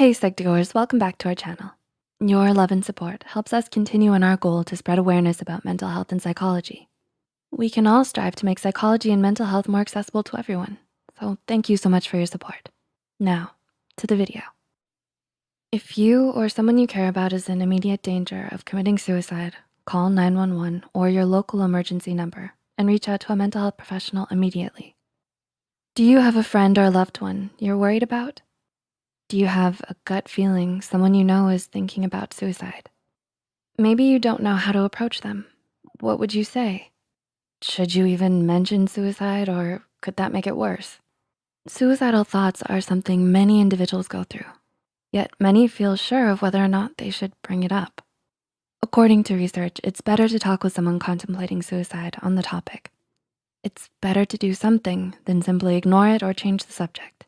Hey Psych2Goers, welcome back to our channel. Your love and support helps us continue on our goal to spread awareness about mental health and psychology. We can all strive to make psychology and mental health more accessible to everyone. So thank you so much for your support. Now, to the video. If you or someone you care about is in immediate danger of committing suicide, call 911 or your local emergency number and reach out to a mental health professional immediately. Do you have a friend or loved one you're worried about? Do you have a gut feeling someone you know is thinking about suicide? Maybe you don't know how to approach them. What would you say? Should you even mention suicide, or could that make it worse? Suicidal thoughts are something many individuals go through, yet many feel sure of whether or not they should bring it up. According to research, it's better to talk with someone contemplating suicide on the topic. It's better to do something than simply ignore it or change the subject.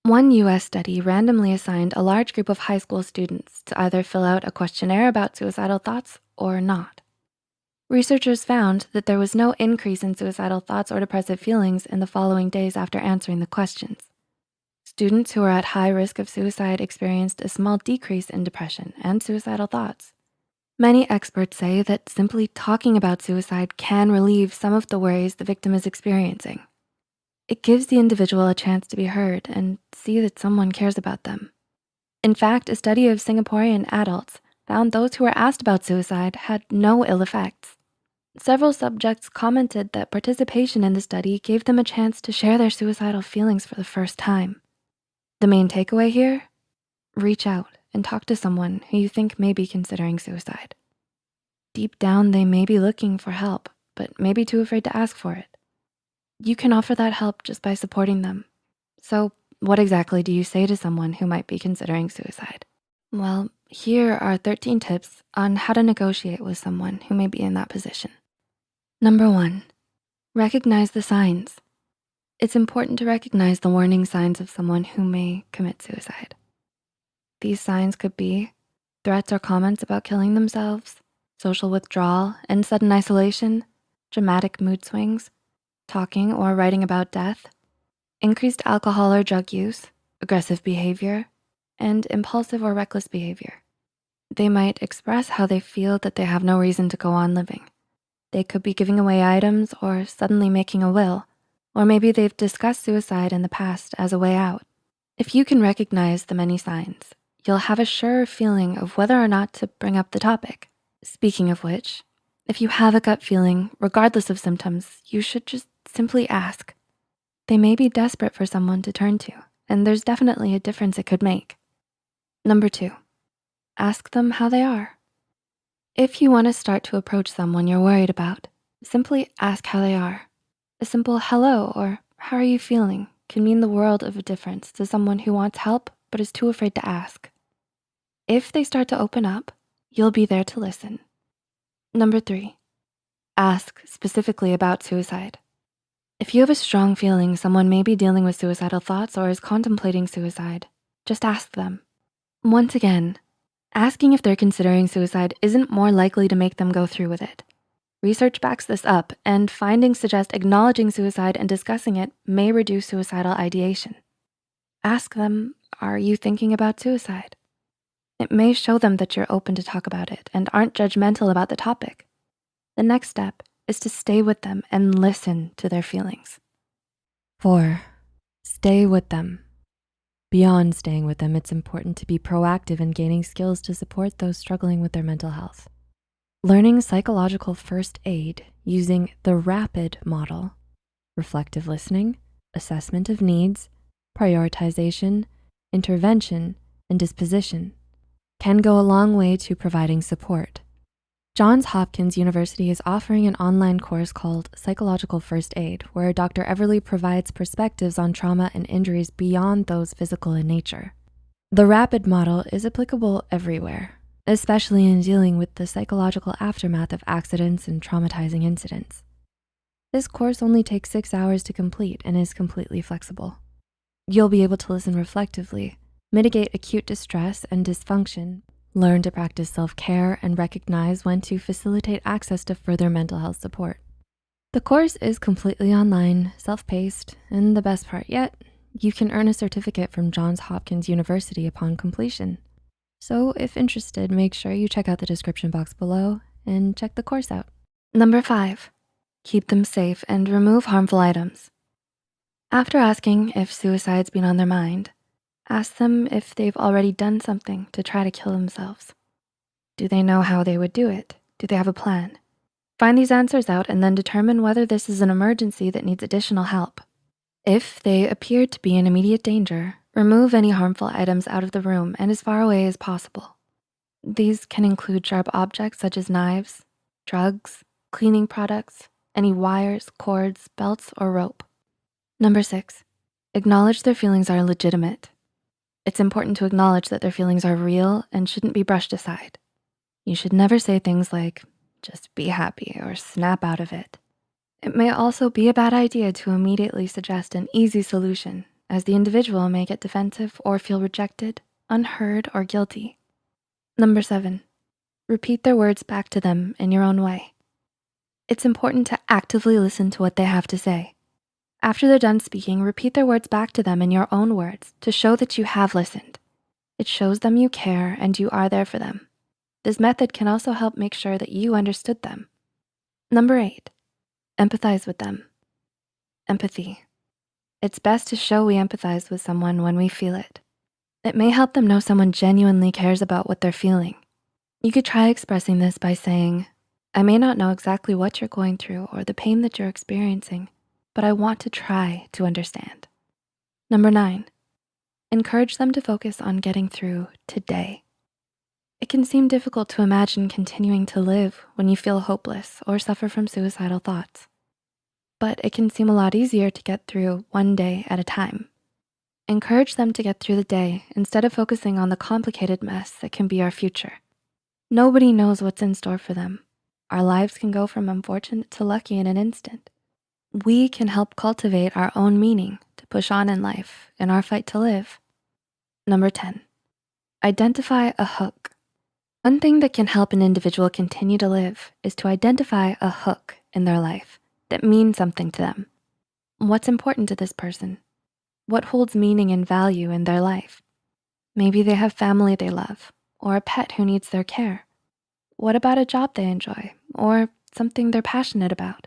One US study randomly assigned a large group of high school students to either fill out a questionnaire about suicidal thoughts or not. Researchers found that there was no increase in suicidal thoughts or depressive feelings in the following days after answering the questions. Students who were at high risk of suicide experienced a small decrease in depression and suicidal thoughts. Many experts say that simply talking about suicide can relieve some of the worries the victim is experiencing. It gives the individual a chance to be heard and see that someone cares about them. In fact, a study of Singaporean adults found those who were asked about suicide had no ill effects. Several subjects commented that participation in the study gave them a chance to share their suicidal feelings for the first time. The main takeaway here? Reach out and talk to someone who you think may be considering suicide. Deep down, they may be looking for help, but may be too afraid to ask for it. You can offer that help just by supporting them. So what exactly do you say to someone who might be considering suicide? Well, here are 13 tips on how to negotiate with someone who may be in that position. Number 1, recognize the signs. It's important to recognize the warning signs of someone who may commit suicide. These signs could be threats or comments about killing themselves, social withdrawal and sudden isolation, dramatic mood swings, talking or writing about death, increased alcohol or drug use, aggressive behavior, and impulsive or reckless behavior. They might express how they feel that they have no reason to go on living. They could be giving away items or suddenly making a will, or maybe they've discussed suicide in the past as a way out. If you can recognize the many signs, you'll have a surer feeling of whether or not to bring up the topic. Speaking of which, if you have a gut feeling, regardless of symptoms, you should just simply ask. They may be desperate for someone to turn to, and there's definitely a difference it could make. Number 2, ask them how they are. If you wanna start to approach someone you're worried about, simply ask how they are. A simple hello or how are you feeling can mean the world of a difference to someone who wants help but is too afraid to ask. If they start to open up, you'll be there to listen. Number 3, ask specifically about suicide. If you have a strong feeling someone may be dealing with suicidal thoughts or is contemplating suicide, just ask them. Once again, asking if they're considering suicide isn't more likely to make them go through with it. Research backs this up, and findings suggest acknowledging suicide and discussing it may reduce suicidal ideation. Ask them, are you thinking about suicide? It may show them that you're open to talk about it and aren't judgmental about the topic. The next step is to stay with them and listen to their feelings. 4, stay with them. Beyond staying with them, it's important to be proactive in gaining skills to support those struggling with their mental health. Learning psychological first aid using the RAPID model, reflective listening, assessment of needs, prioritization, intervention, and disposition, can go a long way to providing support. Johns Hopkins University is offering an online course called Psychological First Aid, where Dr. Everly provides perspectives on trauma and injuries beyond those physical in nature. The RAPID model is applicable everywhere, especially in dealing with the psychological aftermath of accidents and traumatizing incidents. This course only takes 6 hours to complete and is completely flexible. You'll be able to listen reflectively, mitigate acute distress and dysfunction, learn to practice self-care, and recognize when to facilitate access to further mental health support. The course is completely online, self-paced, and the best part yet, You can earn a certificate from Johns Hopkins University upon completion. So if interested, make sure you check out the description box below and check the course out. Number 5, keep them safe and remove harmful items. After asking if suicide's been on their mind, ask them if they've already done something to try to kill themselves. Do they know how they would do it? Do they have a plan? Find these answers out and then determine whether this is an emergency that needs additional help. If they appear to be in immediate danger, remove any harmful items out of the room and as far away as possible. These can include sharp objects such as knives, drugs, cleaning products, any wires, cords, belts, or rope. Number 6, acknowledge their feelings are legitimate. It's important to acknowledge that their feelings are real and shouldn't be brushed aside. You should never say things like, just be happy or snap out of it. It may also be a bad idea to immediately suggest an easy solution, as the individual may get defensive or feel rejected, unheard, or guilty. Number 7, repeat their words back to them in your own way. It's important to actively listen to what they have to say. After they're done speaking, repeat their words back to them in your own words to show that you have listened. It shows them you care and you are there for them. This method can also help make sure that you understood them. Number 8, empathize with them. Empathy. It's best to show we empathize with someone when we feel it. It may help them know someone genuinely cares about what they're feeling. You could try expressing this by saying, I may not know exactly what you're going through or the pain that you're experiencing, but I want to try to understand. Number 9, encourage them to focus on getting through today. It can seem difficult to imagine continuing to live when you feel hopeless or suffer from suicidal thoughts. But it can seem a lot easier to get through one day at a time. Encourage them to get through the day instead of focusing on the complicated mess that can be our future. Nobody knows what's in store for them. Our lives can go from unfortunate to lucky in an instant. We can help cultivate our own meaning to push on in life in our fight to live. Number 10, identify a hook. One thing that can help an individual continue to live is to identify a hook in their life that means something to them. What's important to this person? What holds meaning and value in their life? Maybe they have family they love or a pet who needs their care. What about a job they enjoy or something they're passionate about?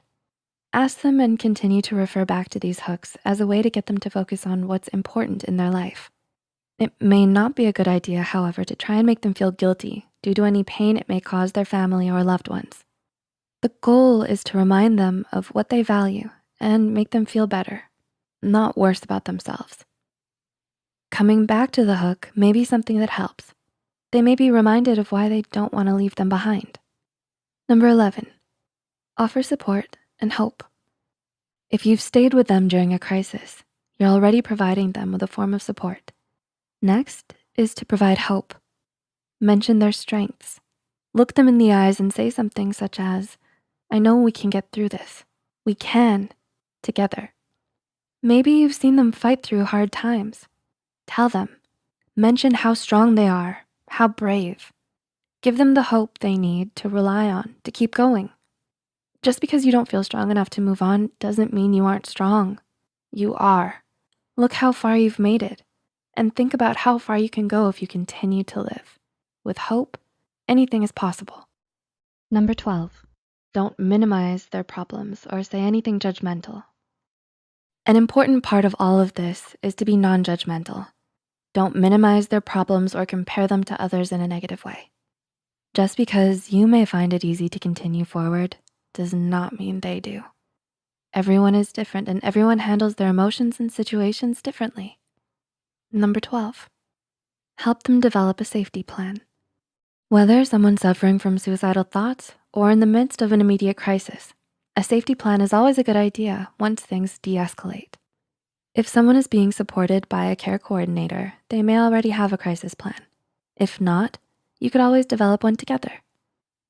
Ask them and continue to refer back to these hooks as a way to get them to focus on what's important in their life. It may not be a good idea, however, to try and make them feel guilty due to any pain it may cause their family or loved ones. The goal is to remind them of what they value and make them feel better, not worse about themselves. Coming back to the hook may be something that helps. They may be reminded of why they don't want to leave them behind. Number 11, offer support and hope. If you've stayed with them during a crisis, you're already providing them with a form of support. Next is to provide hope. Mention their strengths. Look them in the eyes and say something such as, I know we can get through this. We can, together. Maybe you've seen them fight through hard times. Tell them. Mention how strong they are, how brave. Give them the hope they need to rely on to keep going. Just because you don't feel strong enough to move on doesn't mean you aren't strong. You are. Look how far you've made it, and think about how far you can go if you continue to live. With hope, anything is possible. Number 12, don't minimize their problems or say anything judgmental. An important part of all of this is to be non-judgmental. Don't minimize their problems or compare them to others in a negative way. Just because you may find it easy to continue forward does not mean they do. Everyone is different and everyone handles their emotions and situations differently. Number 12, help them develop a safety plan. Whether someone's suffering from suicidal thoughts or in the midst of an immediate crisis, a safety plan is always a good idea once things de-escalate. If someone is being supported by a care coordinator, they may already have a crisis plan. If not, you could always develop one together.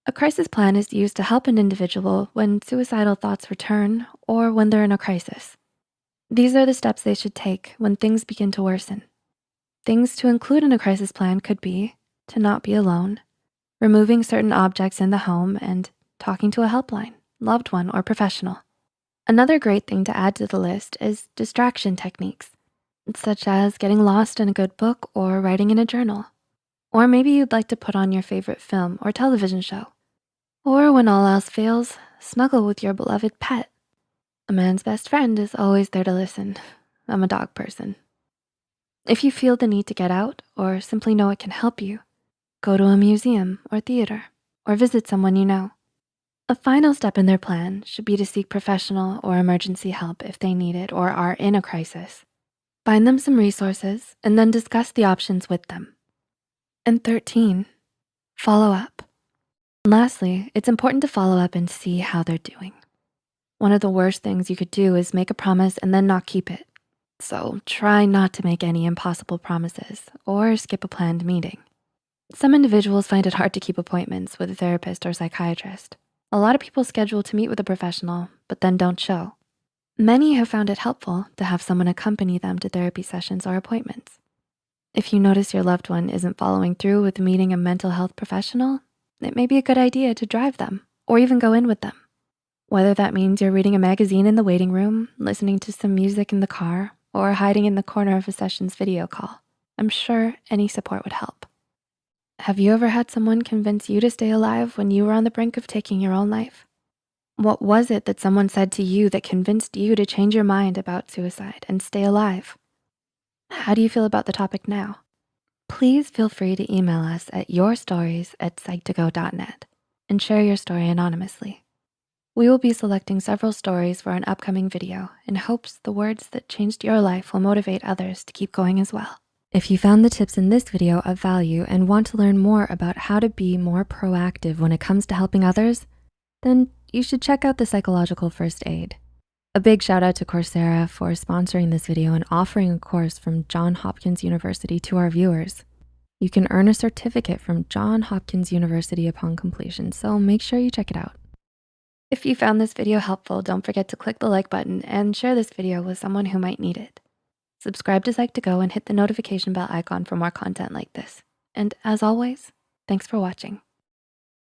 A crisis plan is used to help an individual when suicidal thoughts return or when they're in a crisis. These are the steps they should take when things begin to worsen. Things to include in a crisis plan could be to not be alone, removing certain objects in the home, and talking to a helpline, loved one, or professional. Another great thing to add to the list is distraction techniques. such as getting lost in a good book or writing in a journal. Or maybe you'd like to put on your favorite film or television show. Or when all else fails, snuggle with your beloved pet. A man's best friend is always there to listen. I'm a dog person. If you feel the need to get out or simply know it can help you, go to a museum or theater or visit someone you know. A final step in their plan should be to seek professional or emergency help if they need it or are in a crisis. Find them some resources and then discuss the options with them. And 13, follow up. And lastly, it's important to follow up and see how they're doing. One of the worst things you could do is make a promise and then not keep it. So try not to make any impossible promises or skip a planned meeting. Some individuals find it hard to keep appointments with a therapist or psychiatrist. A lot of people schedule to meet with a professional, but then don't show. Many have found it helpful to have someone accompany them to therapy sessions or appointments. If you notice your loved one isn't following through with meeting a mental health professional, it may be a good idea to drive them or even go in with them. Whether that means you're reading a magazine in the waiting room, listening to some music in the car, or hiding in the corner of a session's video call, I'm sure any support would help. Have you ever had someone convince you to stay alive when you were on the brink of taking your own life? What was it that someone said to you that convinced you to change your mind about suicide and stay alive? How do you feel about the topic now? Please feel free to email us at yourstories@psych2go.net and share your story anonymously. We will be selecting several stories for an upcoming video in hopes the words that changed your life will motivate others to keep going as well. If you found the tips in this video of value and want to learn more about how to be more proactive when it comes to helping others, then you should check out the psychological first aid. A big shout out to Coursera for sponsoring this video and offering a course from Johns Hopkins University to our viewers. You can earn a certificate from Johns Hopkins University upon completion, so make sure you check it out. If you found this video helpful, don't forget to click the like button and share this video with someone who might need it. Subscribe to Psych2Go and hit the notification bell icon for more content like this. And as always, thanks for watching.